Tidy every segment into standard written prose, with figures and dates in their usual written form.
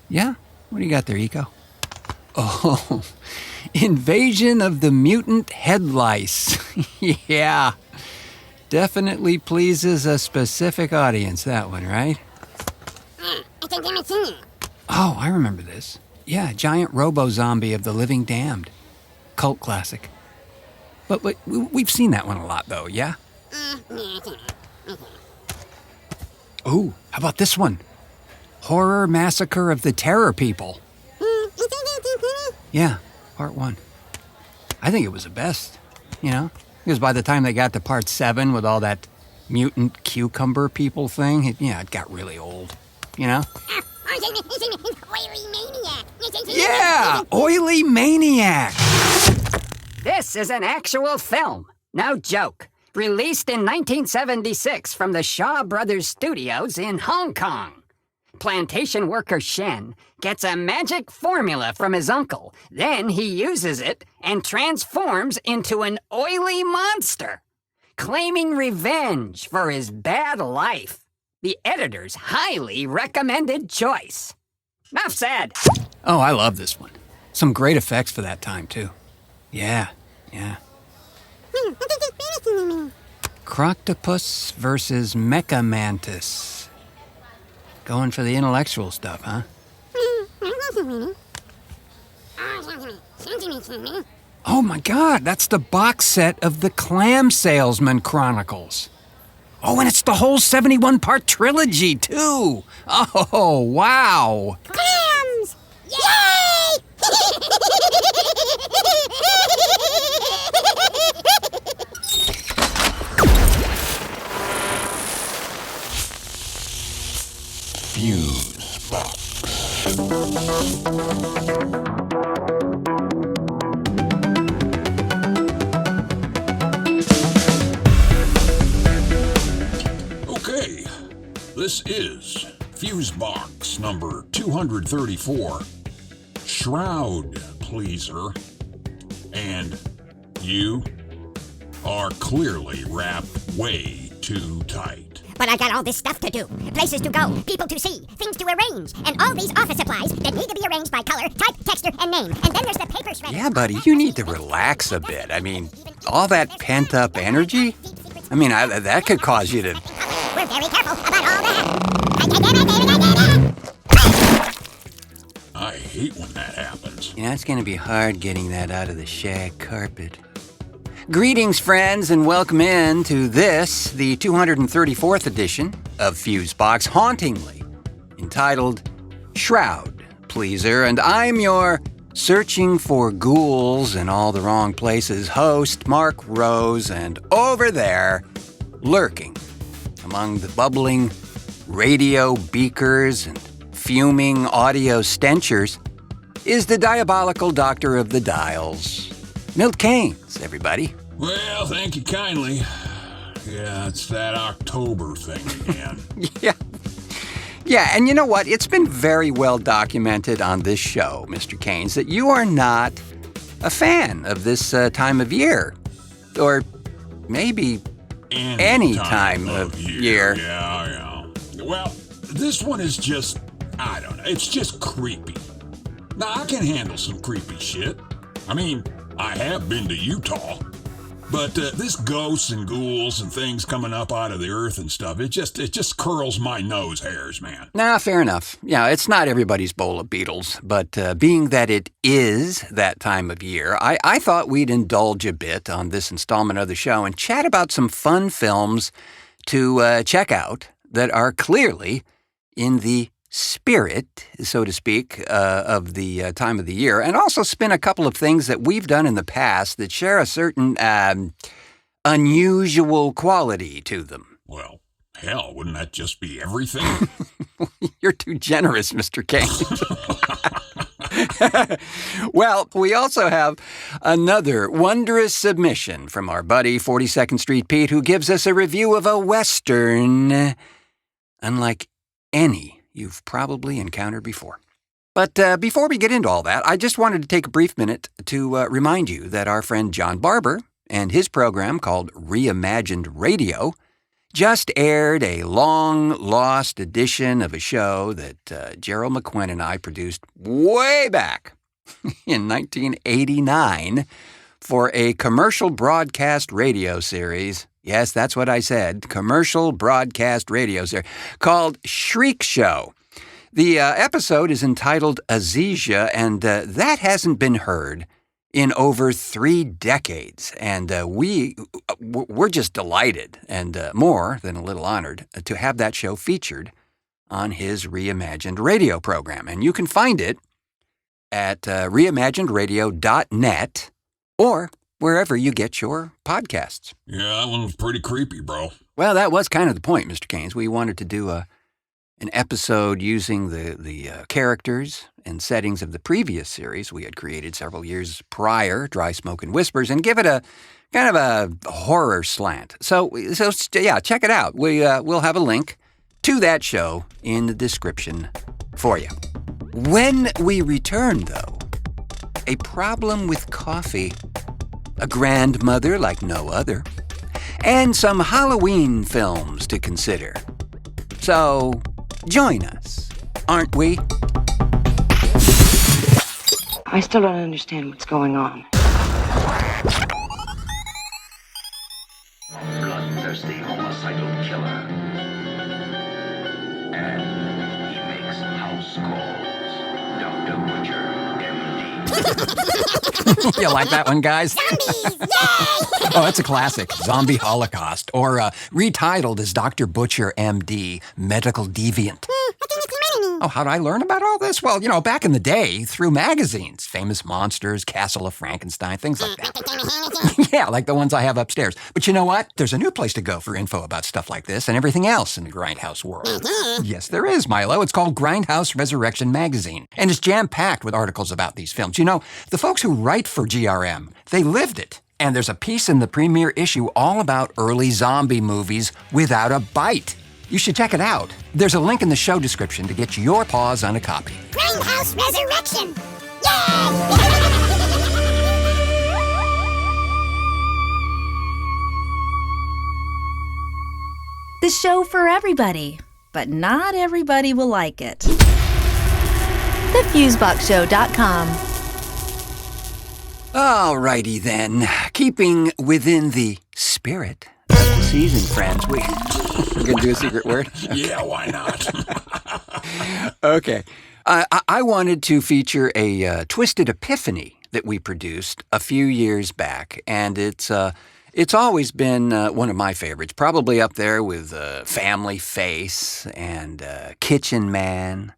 Yeah? What do you got there, Iko? Oh, Invasion of the Mutant Head Lice. Yeah. Definitely pleases a specific audience, that one, right? Oh, I remember this. Yeah, giant robo-zombie of the living damned. Cult classic. But we've seen that one a lot, though, yeah? Oh, how about this one? Horror Massacre of the Terror People. Yeah, part 1. I think it was the best, you know? Because by the time they got to part 7 with all that mutant cucumber people thing, it got really old, you know? Oily maniac! Yeah, Oily Maniac! This is an actual film, no joke. Released in 1976 from the Shaw Brothers Studios in Hong Kong. Plantation worker Shen gets a magic formula from his uncle. Then he uses it and transforms into an oily monster, claiming revenge for his bad life. The editor's highly recommended choice. Enough said. Oh, I love this one. Some great effects for that time, too. Yeah. Croctopus versus Mecha Mantis. Going for the intellectual stuff, huh? Oh my God, that's the box set of the Clam Salesman Chronicles. Oh, and it's the whole 71-part trilogy, too. Oh, wow. Clams! Yay! Fusebox. Okay, this is Fusebox number 234, Shroud Pleaser, and you are clearly wrapped way too tight. But I got all this stuff to do, places to go, people to see, things to arrange, and all these office supplies that need to be arranged by color, type, texture, and name. And then there's the paper shredder. Yeah, buddy, you need to relax a bit. I mean, all that pent-up energy, that could cause you to... We're very careful about all that. I hate when that happens. You know, it's going to be hard getting that out of the shag carpet. Greetings, friends, and welcome in to this, the 234th edition of Fusebox, hauntingly entitled Shroud Pleaser, and I'm your searching for ghouls in all the wrong places host, Marc Rose, and over there, lurking among the bubbling radio beakers and fuming audio stenchers, is the Diabolical Doctor of the Dials, Milt Keynes, everybody. Well, thank you kindly. Yeah, it's that October thing again. Yeah, and you know what? It's been very well documented on this show, Mr. Keynes, that you are not a fan of this time of year. Or maybe any time of year. Yeah. Well, this one is just, I don't know, it's just creepy. Now, I can handle some creepy shit. I mean, I have been to Utah. But this ghosts and ghouls and things coming up out of the earth and stuff, it just curls my nose hairs, man. Nah, fair enough. Yeah, it's not everybody's bowl of beetles, but being that it is that time of year, I thought we'd indulge a bit on this installment of the show and chat about some fun films to check out that are clearly in the spirit, so to speak, of the time of the year, and also spin a couple of things that we've done in the past that share a certain unusual quality to them. Well, hell, wouldn't that just be everything? You're too generous, Mr. Keynes. Well, we also have another wondrous submission from our buddy 42nd Street Pete, who gives us a review of a Western unlike any you've probably encountered before. But before we get into all that, I just wanted to take a brief minute to remind you that our friend John Barber and his program called Reimagined Radio just aired a long-lost edition of a show that Gerald McQuinn and I produced way back in 1989 for a commercial broadcast radio series. Yes, that's what I said, commercial broadcast radio series, called Shriek Show. The episode is entitled Asezhia, and that hasn't been heard in over 3 decades. And we're just delighted and more than a little honored to have that show featured on his reimagined radio program. And you can find it at reimaginedradio.net or wherever you get your podcasts. Yeah, that one was pretty creepy, bro. Well, that was kind of the point, Mr. Keynes. We wanted to do an episode using the characters and settings of the previous series we had created several years prior, Dry Smoke and Whispers, and give it a kind of a horror slant. So yeah, check it out. We'll have a link to that show in the description for you. When we return, though, a problem with coffee, a grandmother like no other, and some Halloween films to consider. So, join us, aren't we? I still don't understand what's going on. Bloodthirsty homicidal killer. And he makes house calls. Dr. Butcher, MD. You like that one, guys? Zombies! Yay! Oh, that's a classic. Zombie Holocaust. Or retitled as Dr. Butcher, MD, Medical Deviant. Oh, how did I learn about all this? Well, back in the day, through magazines. Famous Monsters, Castle of Frankenstein, things like that. Yeah, like the ones I have upstairs. But you know what? There's a new place to go for info about stuff like this and everything else in the Grindhouse world. Yes, there is, Milo. It's called Grindhouse Resurrection Magazine. And it's jam-packed with articles about these films. The folks who write for GRM, they lived it. And there's a piece in the premiere issue all about early zombie movies without a bite. You should check it out. There's a link in the show description to get your paws on a copy. Grindhouse Resurrection! Yay! The show for everybody, but not everybody will like it. TheFuseboxShow.com. Alrighty then. Keeping within the spirit of the season, friends, we're going to do a secret word? Yeah, why not? Okay. I wanted to feature a Twisted Epiphany that we produced a few years back, and it's always been one of my favorites, probably up there with Family Face and Kitchen Man.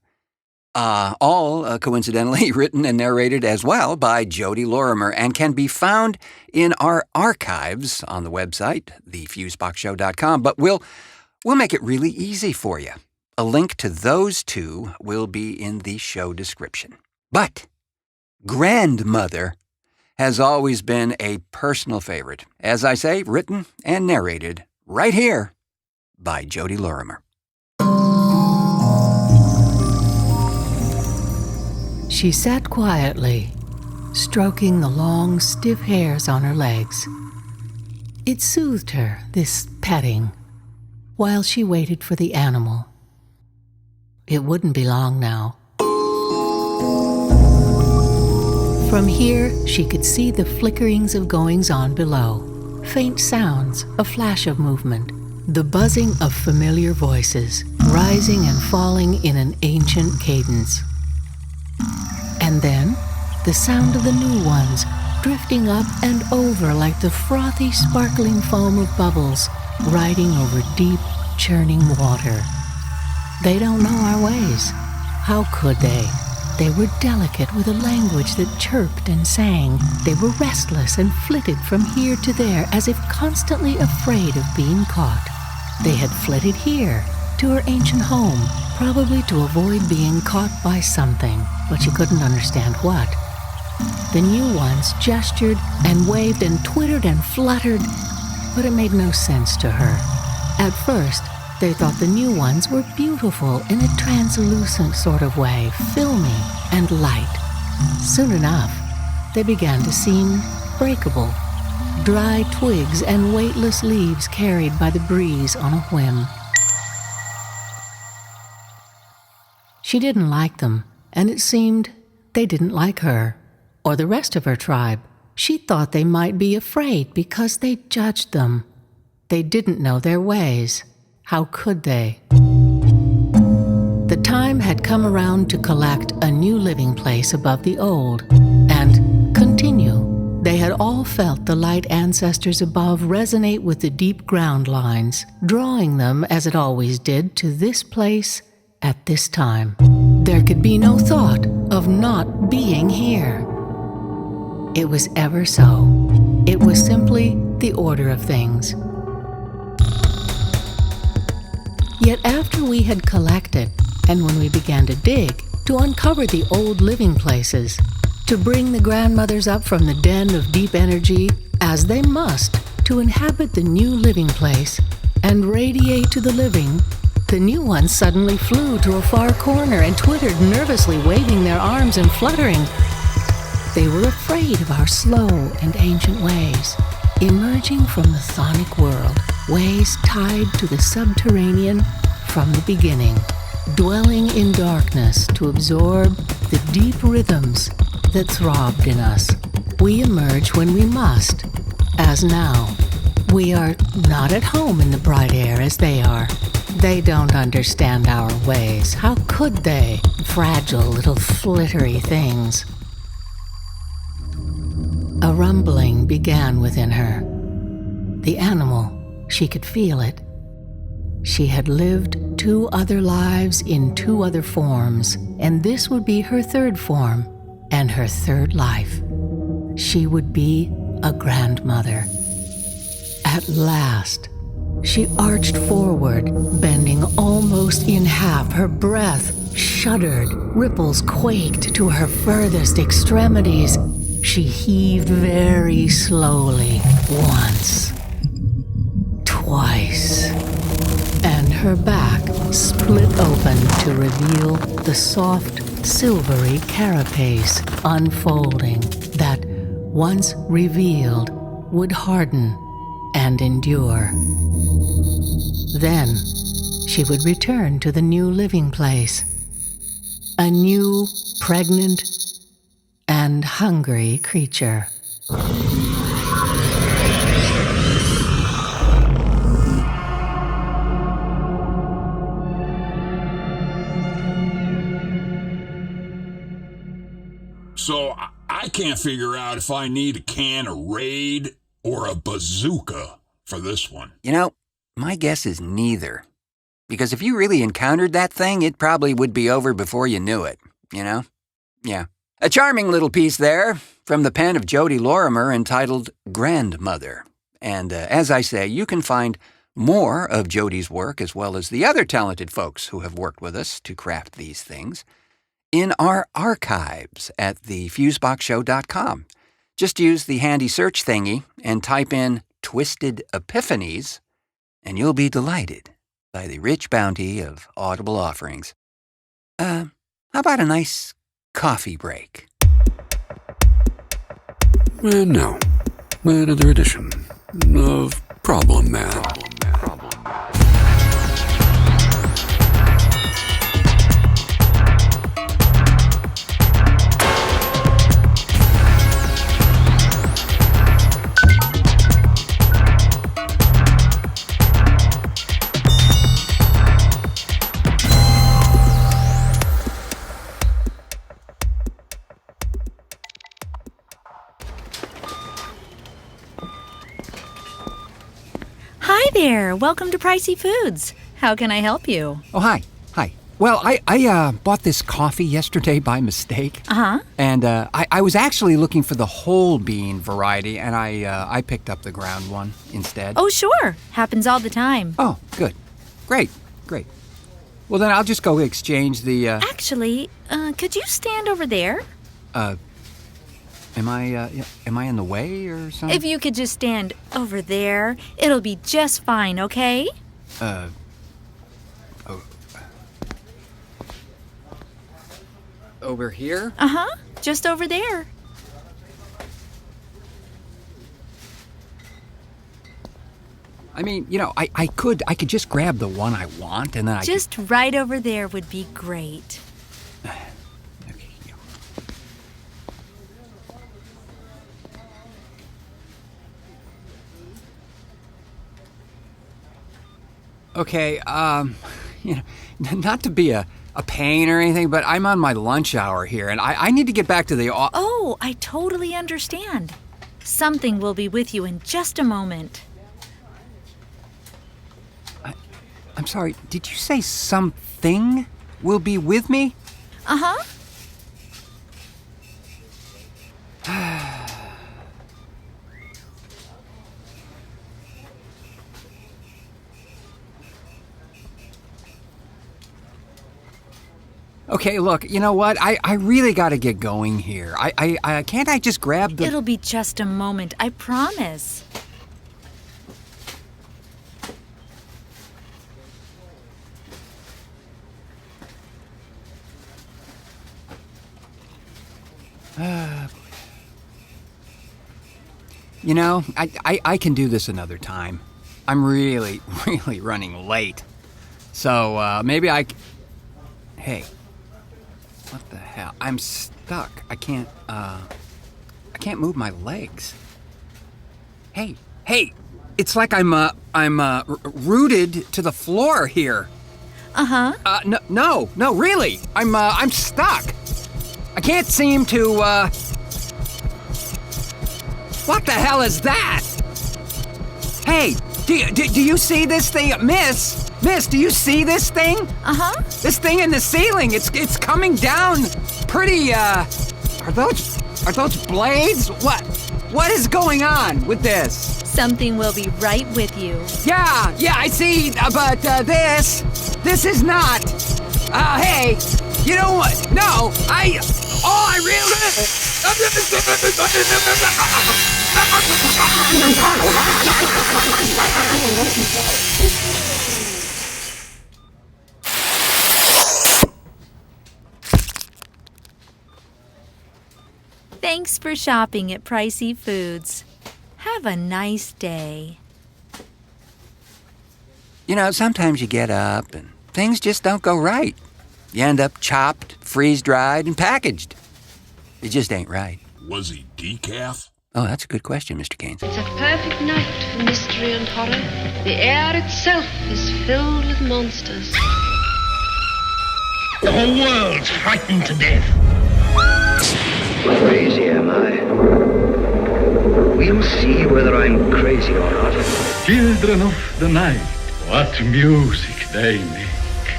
All coincidentally written and narrated as well by Jodi Lorimer, and can be found in our archives on the website, thefuseboxshow.com. But we'll make it really easy for you. A link to those two will be in the show description. But Grandmother has always been a personal favorite. As I say, written and narrated right here by Jodi Lorimer. She sat quietly, stroking the long, stiff hairs on her legs. It soothed her, this petting, while she waited for the animal. It wouldn't be long now. From here, she could see the flickerings of goings-on below, faint sounds, a flash of movement, the buzzing of familiar voices, rising and falling in an ancient cadence. And then, the sound of the new ones, drifting up and over like the frothy, sparkling foam of bubbles, riding over deep, churning water. They don't know our ways. How could they? They were delicate with a language that chirped and sang. They were restless and flitted from here to there as if constantly afraid of being caught. They had flitted here, to her ancient home, probably to avoid being caught by something, but she couldn't understand what. The new ones gestured and waved and twittered and fluttered, but it made no sense to her. At first, they thought the new ones were beautiful in a translucent sort of way, filmy and light. Soon enough, they began to seem breakable, dry twigs and weightless leaves carried by the breeze on a whim. She didn't like them, and it seemed they didn't like her, or the rest of her tribe. She thought they might be afraid because they judged them. They didn't know their ways. How could they? The time had come around to collect a new living place above the old, and continue. They had all felt the light ancestors above resonate with the deep ground lines, drawing them, as it always did, to this place at this time. There could be no thought of not being here. It was ever so. It was simply the order of things. Yet after we had collected, and when we began to dig, to uncover the old living places, to bring the grandmothers up from the den of deep energy, as they must, to inhabit the new living place and radiate to the living, the new ones suddenly flew to a far corner and twittered nervously, waving their arms and fluttering. They were afraid of our slow and ancient ways, emerging from the chthonic world, ways tied to the subterranean from the beginning, dwelling in darkness to absorb the deep rhythms that throbbed in us. We emerge when we must, as now. We are not at home in the bright air as they are. They don't understand our ways. How could they? Fragile little flittery things. A rumbling began within her. The animal, she could feel it. She had lived 2 other lives in 2 other forms, and this would be her 3rd form and her 3rd life. She would be a grandmother. At last, she arched forward, bending almost in half. Her breath shuddered, ripples quaked to her furthest extremities. She heaved very slowly, once, twice, and her back split open to reveal the soft, silvery carapace unfolding that, once revealed, would harden and endure. Then she would return to the new living place, a new, pregnant, and hungry creature. So I can't figure out if I need a can of Raid or a bazooka for this one. You know, my guess is neither. Because if you really encountered that thing, it probably would be over before you knew it, you know? Yeah. A charming little piece there from the pen of Jodi Lorimer entitled Grandmother. And as I say, you can find more of Jodi's work as well as the other talented folks who have worked with us to craft these things in our archives at thefuseboxshow.com. Just use the handy search thingy and type in Twisted Epiphanies, and you'll be delighted by the rich bounty of audible offerings. How about a nice coffee break? And now, another edition of Problem Man. Hi there. Welcome to Pricey Foods. How can I help you? Oh, hi. Well, I bought this coffee yesterday by mistake. Uh-huh. And I was actually looking for the whole bean variety, and I picked up the ground one instead. Oh, sure. Happens all the time. Oh, good. Great. Well, then I'll just go exchange the, Actually, could you stand over there? Am I in the way or something? If you could just stand over there, it'll be just fine, okay? Over here? Uh-huh. Just over there. I mean, I could just grab the one I want and then Just right over there would be great. Okay, not to be a pain or anything, but I'm on my lunch hour here, and I need to get back to the Oh, I totally understand. Something will be with you in just a moment. I'm sorry, did you say something will be with me? Uh-huh. Okay, look, you know what? I really got to get going here. Can't I just grab the... It'll be just a moment, I promise. I can do this another time. I'm really, really running late. So, maybe Hey, what the hell? I'm stuck. I can't move my legs. Hey, it's like I'm rooted to the floor here. Uh-huh. No, really. I'm stuck. I can't seem to, What the hell is that? Hey, do you see this thing? Miss, do you see this thing? Uh-huh. This thing in the ceiling, it's coming down pretty, are those blades? What is going on with this? Something will be right with you. Yeah, I see, but this is not. Hey, you know what? No, I really... Thanks for shopping at Pricey Foods. Have a nice day. Sometimes you get up and things just don't go right. You end up chopped, freeze-dried, and packaged. It just ain't right. Was he decaf? Oh, that's a good question, Mr. Gaines. It's a perfect night for mystery and horror. The air itself is filled with monsters. The whole world's frightened to death. Crazy am I? We'll see whether I'm crazy or not. Children of the night, what music they make.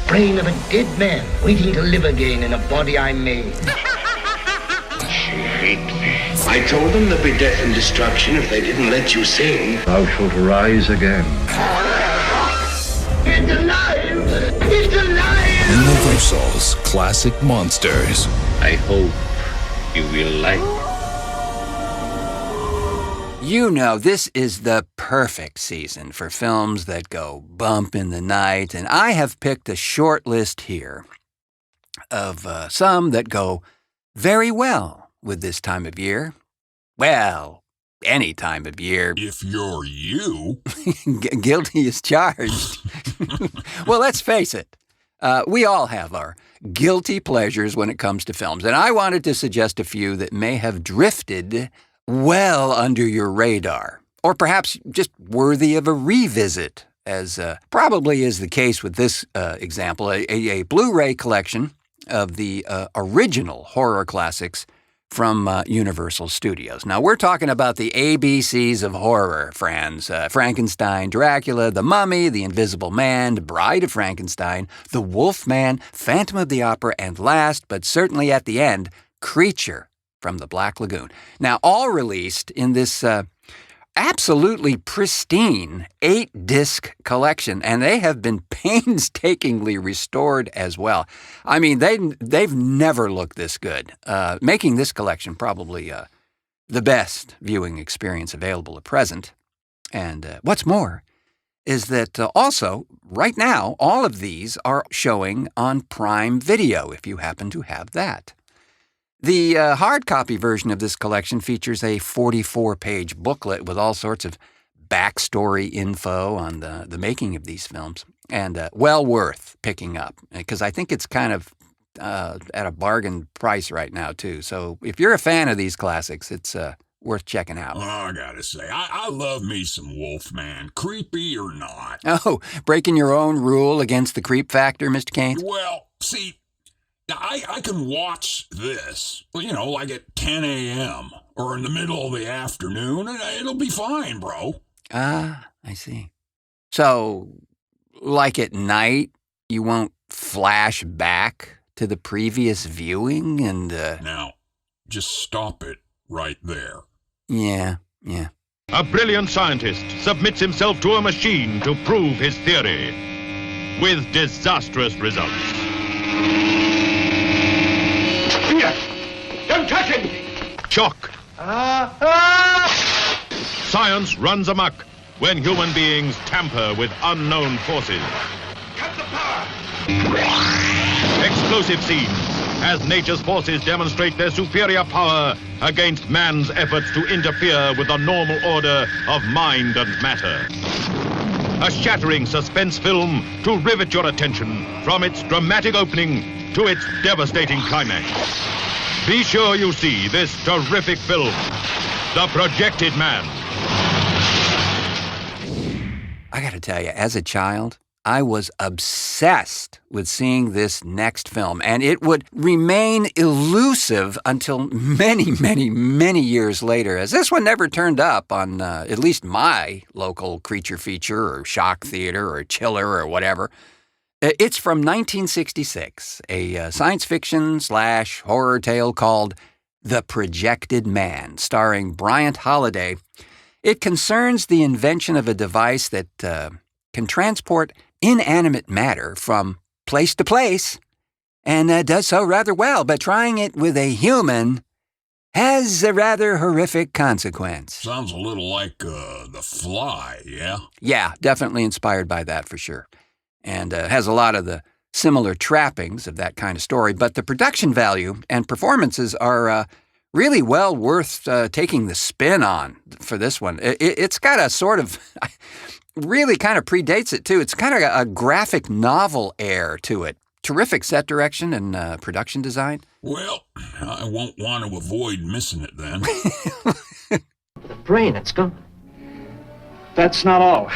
Brain of a dead man waiting to live again in a body I made. She hates me. I told them there'd be death and destruction if they didn't let you sing. Thou shalt rise again. It's alive! It's alive! Universal's classic monsters. I hope you will like. This is the perfect season for films that go bump in the night, and I have picked a short list here of some that go very well with this time of year. Well, any time of year. If you're you. Guilty as charged. Well, let's face it. We all have our guilty pleasures when it comes to films, and I wanted to suggest a few that may have drifted well under your radar, or perhaps just worthy of a revisit, as probably is the case with this example, a Blu-ray collection of the original horror classics from Universal Studios. Now, we're talking about the ABCs of horror, friends. Frankenstein, Dracula, The Mummy, The Invisible Man, Bride of Frankenstein, The Wolfman, Phantom of the Opera, and last, but certainly at the end, Creature from the Black Lagoon. Now, all released in this absolutely pristine 8-disc collection, and they have been painstakingly restored as well. I mean, they've never looked this good, making this collection probably the best viewing experience available at present. And what's more is that also, right now, all of these are showing on Prime Video, if you happen to have that. The hard copy version of this collection features a 44-page booklet with all sorts of backstory info on the making of these films, and well worth picking up, because I think it's kind of at a bargain price right now, too. So if you're a fan of these classics, it's worth checking out. Oh, I gotta say, I love me some Wolfman, creepy or not. Oh, breaking your own rule against the creep factor, Mr. Keynes? Well, see, I can watch this, like at 10 a.m. or in the middle of the afternoon, and it'll be fine, bro. Ah, I see. So, like at night, you won't flash back to the previous viewing and... Now, just stop it right there. Yeah. A brilliant scientist submits himself to a machine to prove his theory, with disastrous results. Don't touch him! Shock. Science runs amok when human beings tamper with unknown forces. Cut the power! Explosive scenes as nature's forces demonstrate their superior power against man's efforts to interfere with the normal order of mind and matter. A shattering suspense film to rivet your attention from its dramatic opening to its devastating climax. Be sure you see this terrific film, The Projected Man. I gotta tell you, as a child, I was obsessed with seeing this next film, and it would remain elusive until many, many, many years later, as this one never turned up on at least my local creature feature or shock theater or chiller or whatever. It's from 1966, a science fiction/horror tale called The Projected Man, starring Bryant Holiday. It concerns the invention of a device that can transport inanimate matter from place to place, and does so rather well, but trying it with a human has a rather horrific consequence. Sounds a little like The Fly, yeah? Yeah, definitely inspired by that for sure. And has a lot of the similar trappings of that kind of story, but the production value and performances are really well worth taking the spin on for this one. It's got a sort of... really kind of predates it, too. It's kind of a graphic novel air to it. Terrific set direction and production design. Well, I won't want to avoid missing it then. The brain, it's gone. That's not all.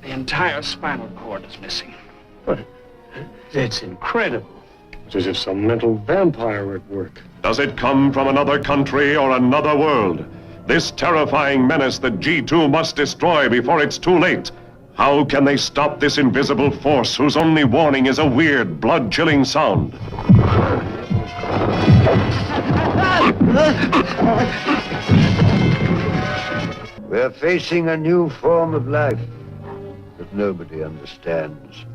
The entire spinal cord is missing. But it's incredible. It's as if some mental vampire were at work. Does it come from another country or another world? This terrifying menace that G2 must destroy before it's too late. How can they stop this invisible force whose only warning is a weird, blood-chilling sound? We're facing a new form of life that nobody understands.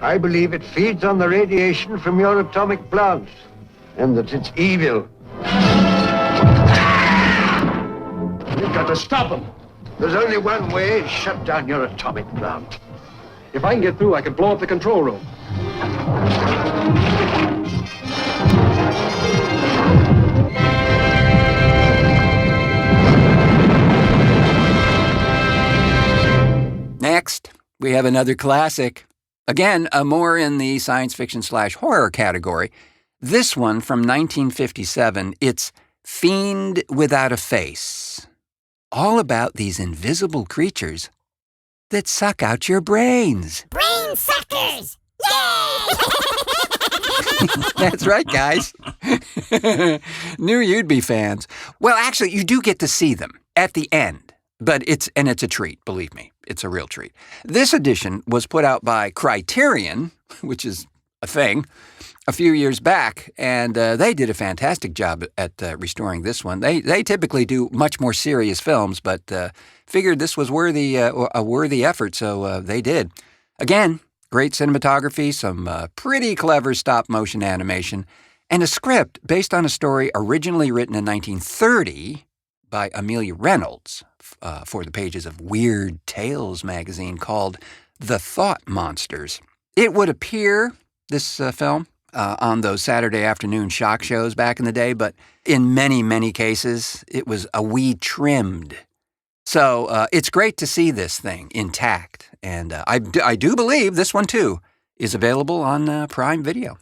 I believe it feeds on the radiation from your atomic plant, and that it's evil. We've got to stop them. There's only one way: shut down your atomic plant. If I can get through, I can blow up the control room. Next, we have another classic. Again, more in the science fiction/horror category. This one from 1957, it's Fiend Without a Face. All about these invisible creatures that suck out your brains. Brain suckers! Yay! That's right, guys. Knew you'd be fans. Well, actually, you do get to see them at the end, but it's a treat, believe me. It's a real treat. This edition was put out by Criterion, which is a thing, a few years back, and they did a fantastic job at restoring this one. They typically do much more serious films, but figured this was a worthy effort, so they did. Again, great cinematography, some pretty clever stop-motion animation, and a script based on a story originally written in 1930 by Amelia Reynolds for the pages of Weird Tales magazine called The Thought Monsters. It would appear, this film, on those Saturday afternoon shock shows back in the day, but in many, many cases, it was a wee trimmed So it's great to see this thing intact. And I do believe this one, too, is available on Prime Video.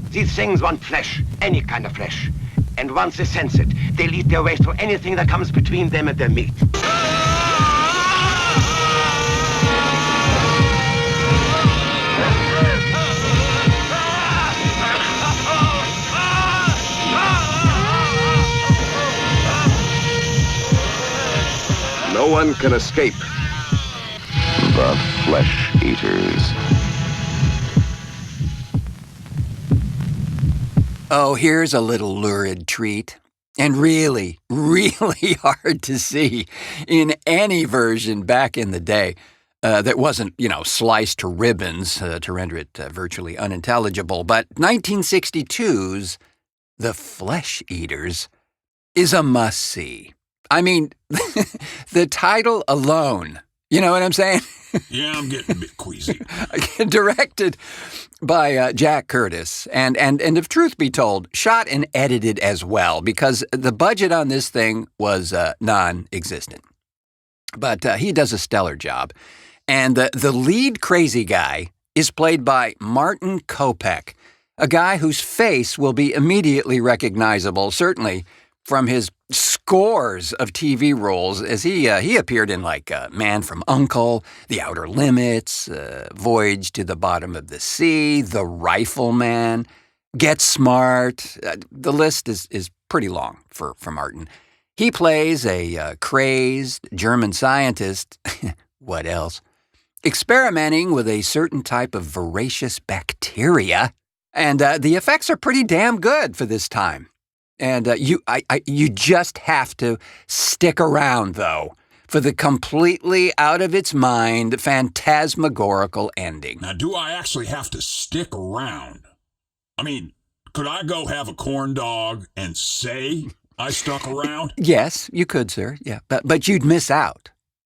These things want flesh, any kind of flesh. And once they sense it, they'll eat their way through anything that comes between them and their meat. No one can escape the flesh eaters. Oh, here's a little lurid treat. And really, really hard to see in any version back in the day that wasn't, sliced to ribbons to render it virtually unintelligible. But 1962's The Flesh Eaters is a must-see. I mean, the title alone, you know what I'm saying? Yeah, I'm getting a bit queasy. Directed by Jack Curtis, and if truth be told, shot and edited as well, because the budget on this thing was non-existent. But he does a stellar job. And the lead crazy guy is played by Martin Kopech, a guy whose face will be immediately recognizable, certainly from his scores of TV roles, as he appeared in Man from U.N.C.L.E., The Outer Limits, Voyage to the Bottom of the Sea, The Rifleman, Get Smart. The list is pretty long for Martin. He plays a crazed German scientist, what else, experimenting with a certain type of voracious bacteria, and the effects are pretty damn good for this time. And you just have to stick around, though, for the completely out-of-its-mind, phantasmagorical ending. Now, do I actually have to stick around? I mean, could I go have a corn dog and say I stuck around? Yes, you could, sir, yeah. But you'd miss out.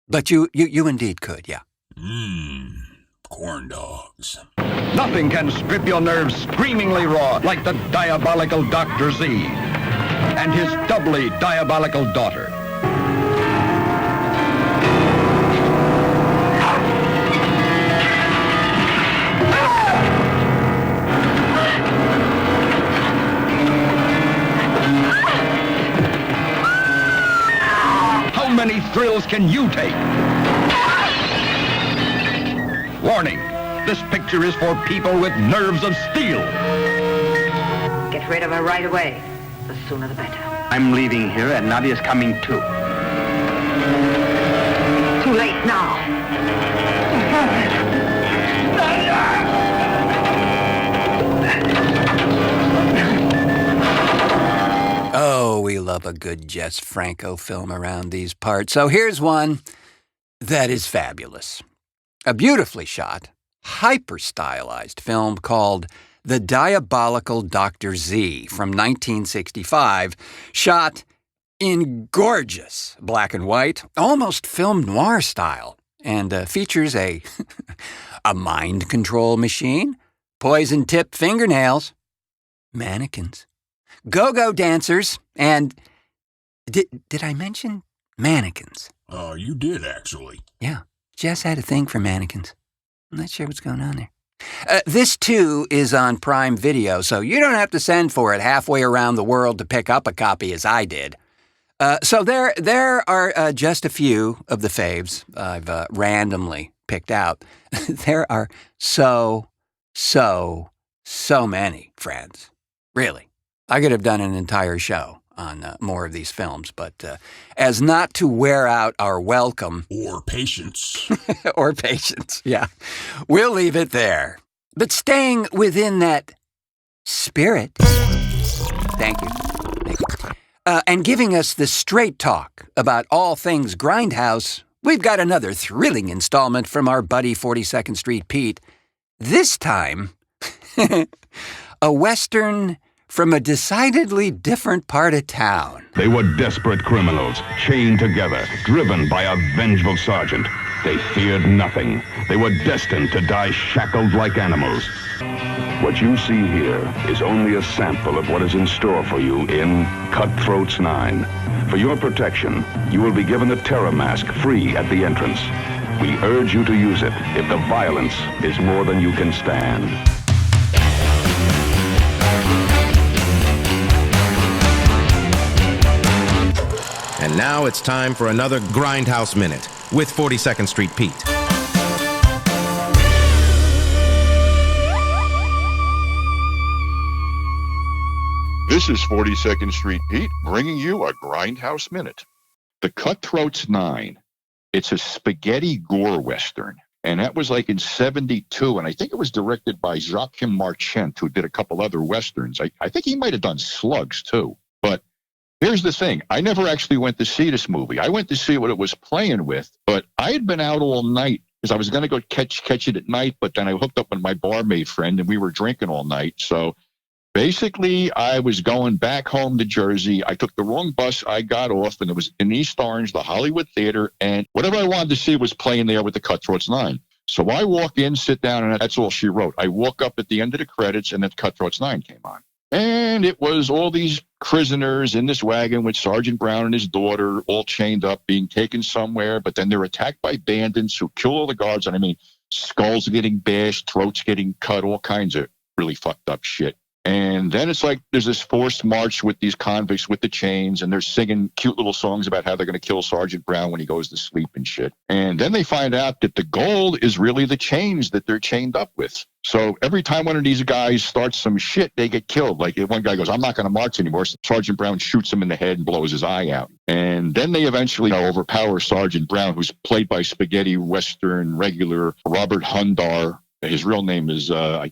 But you indeed could, yeah. Corn dogs. Nothing can strip your nerves screamingly raw like the diabolical Dr.Z and his doubly diabolical daughter. How many thrills can you take? Warning, this picture is for people with nerves of steel. Get rid of her right away. The sooner the better. I'm leaving here and Nadia's coming too. Too late now. Oh, we love a good Jess Franco film around these parts. So here's one that is fabulous. A beautifully shot, hyper-stylized film called The Diabolical Dr.Z from 1965, shot in gorgeous black and white, almost film noir style, and features a mind control machine, poison-tipped fingernails, mannequins, go-go dancers, and did I mention mannequins? Oh, you did, actually. Yeah. Jess had a thing for mannequins. I'm not sure what's going on there. This, too, is on Prime Video, so you don't have to send for it halfway around the world to pick up a copy as I did. So there are just a few of the faves I've randomly picked out. There are so many, friends. Really. I could have done an entire show on more of these films, but as not to wear out our welcome. Or patience. Or patience, yeah. We'll leave it there. But staying within that spirit, thank you. And giving us the straight talk about all things Grindhouse, we've got another thrilling installment from our buddy 42nd Street Pete. This time, a Western from a decidedly different part of town. They were desperate criminals, chained together, driven by a vengeful sergeant. They feared nothing. They were destined to die shackled like animals. What you see here is only a sample of what is in store for you in Cutthroats 9. For your protection, you will be given the terror mask free at the entrance. We urge you to use it if the violence is more than you can stand. And now it's time for another Grindhouse Minute with 42nd Street Pete. This is 42nd Street Pete bringing you a Grindhouse Minute. The Cutthroats 9. It's a spaghetti gore western. And that was like in 72, and I think it was directed by Joachim Marchent, who did a couple other westerns. I think he might have done Slugs, too. But here's the thing. I never actually went to see this movie. I went to see what it was playing with, but I had been out all night because I was going to go catch it at night, but then I hooked up with my barmaid friend, and we were drinking all night. So basically, I was going back home to Jersey. I took the wrong bus. I got off, and it was in East Orange, the Hollywood Theater, and whatever I wanted to see was playing there with the Cutthroats 9. So I walk in, sit down, and that's all she wrote. I woke up at the end of the credits, and then Cutthroats 9 came on. And it was all these prisoners in this wagon with Sergeant Brown and his daughter all chained up, being taken somewhere, but then they're attacked by bandits who kill all the guards. And I mean, skulls getting bashed, throats getting cut, all kinds of really fucked up shit. And then it's like there's this forced march with these convicts with the chains, and they're singing cute little songs about how they're going to kill Sergeant Brown when he goes to sleep and shit. And then they find out that the gold is really the chains that they're chained up with. So every time one of these guys starts some shit, they get killed. Like if one guy goes, I'm not going to march anymore, Sergeant Brown shoots him in the head and blows his eye out. And then they eventually overpower Sergeant Brown, who's played by spaghetti western regular Robert Hundar. His real name is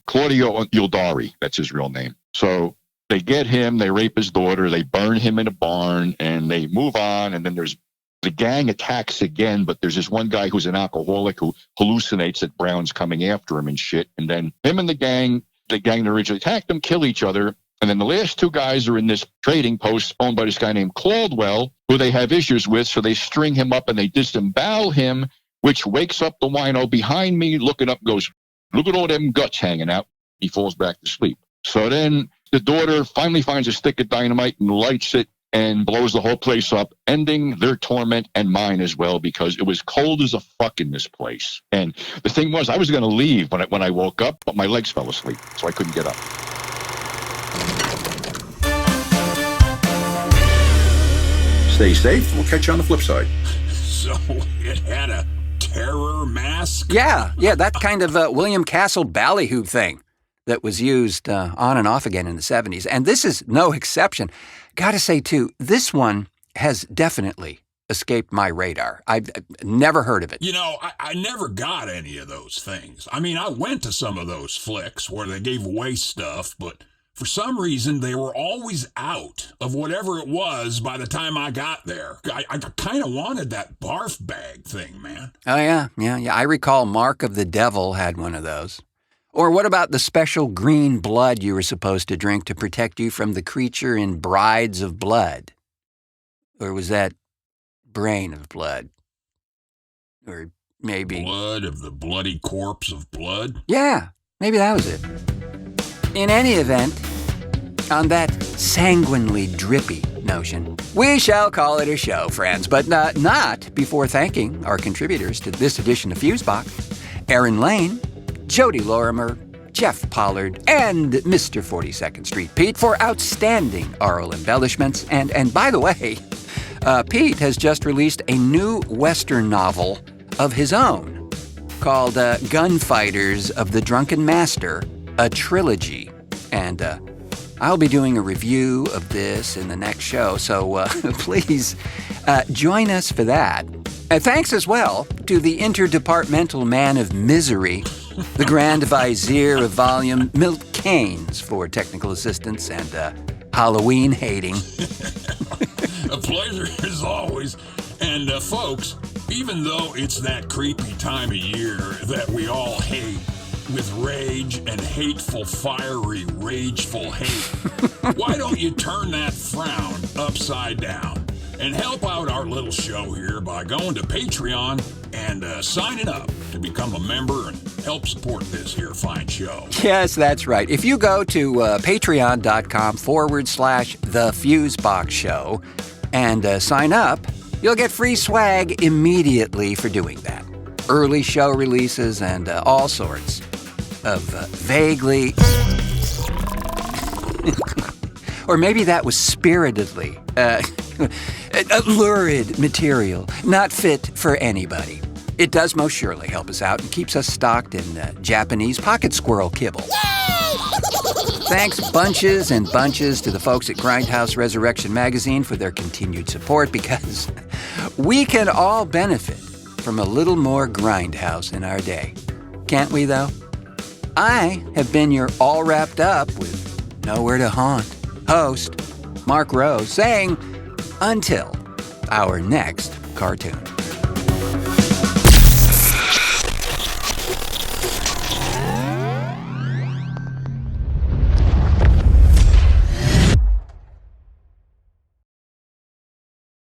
Claudio Ildari. That's his real name. So they get him, they rape his daughter, they burn him in a barn, and they move on. And then there's the gang attacks again, but there's this one guy who's an alcoholic who hallucinates that Brown's coming after him and shit. And then him and the gang that originally attacked them, kill each other. And then the last two guys are in this trading post owned by this guy named Caldwell, who they have issues with. So they string him up and they disembowel him, which wakes up the wino behind me, looking up, goes, look at all them guts hanging out. He falls back to sleep. So then the daughter finally finds a stick of dynamite and lights it and blows the whole place up, ending their torment and mine as well, because it was cold as a fuck in this place. And the thing was, I was going to leave when I woke up, but my legs fell asleep, so I couldn't get up. Stay safe. We'll catch you on the flip side. So it had a terror mask? Yeah, that kind of William Castle ballyhoo thing that was used on and off again in the 70s. And this is no exception. Gotta say, too, this one has definitely escaped my radar. I've never heard of it. You know, I never got any of those things. I mean, I went to some of those flicks where they gave away stuff, but for some reason, they were always out of whatever it was by the time I got there. I kind of wanted that barf bag thing, man. Oh, yeah. I recall Marc of the Devil had one of those. Or what about the special green blood you were supposed to drink to protect you from the creature in Brides of Blood? Or was that Brain of Blood? Or maybe... Blood of the bloody corpse of blood? Yeah, maybe that was it. In any event, on that sanguinely drippy notion, we shall call it a show, friends, but not before thanking our contributors to this edition of Fusebox, Erin Lehn, Jodi Lorimer, Jeff Pollard, and Mr. 42nd Street Pete for outstanding oral embellishments. And by the way, Pete has just released a new Western novel of his own called Gunfighters of the Drunken Master, a trilogy. And I'll be doing a review of this in the next show, so please join us for that. Thanks as well to the interdepartmental man of misery, the Grand Vizier of Volume, Milt Keynes, for technical assistance and Halloween hating. A pleasure as always. And folks, even though it's that creepy time of year that we all hate with rage and hateful, fiery, rageful hate, why don't you turn that frown upside down and help out our little show here by going to Patreon and signing up to become a member and help support this here fine show. Yes, that's right. If you go to patreon.com/The Fusebox Show and sign up, you'll get free swag immediately for doing that. Early show releases and all sorts of vaguely... or maybe that was spiritedly lurid material, not fit for anybody. It does most surely help us out and keeps us stocked in Japanese pocket squirrel kibble. Thanks bunches and bunches to the folks at Grindhouse Resurrection Magazine for their continued support, because we can all benefit from a little more Grindhouse in our day. Can't we, though? I have been your all wrapped up with Nowhere to Haunt host, Marc Rose, saying until our next cartoon.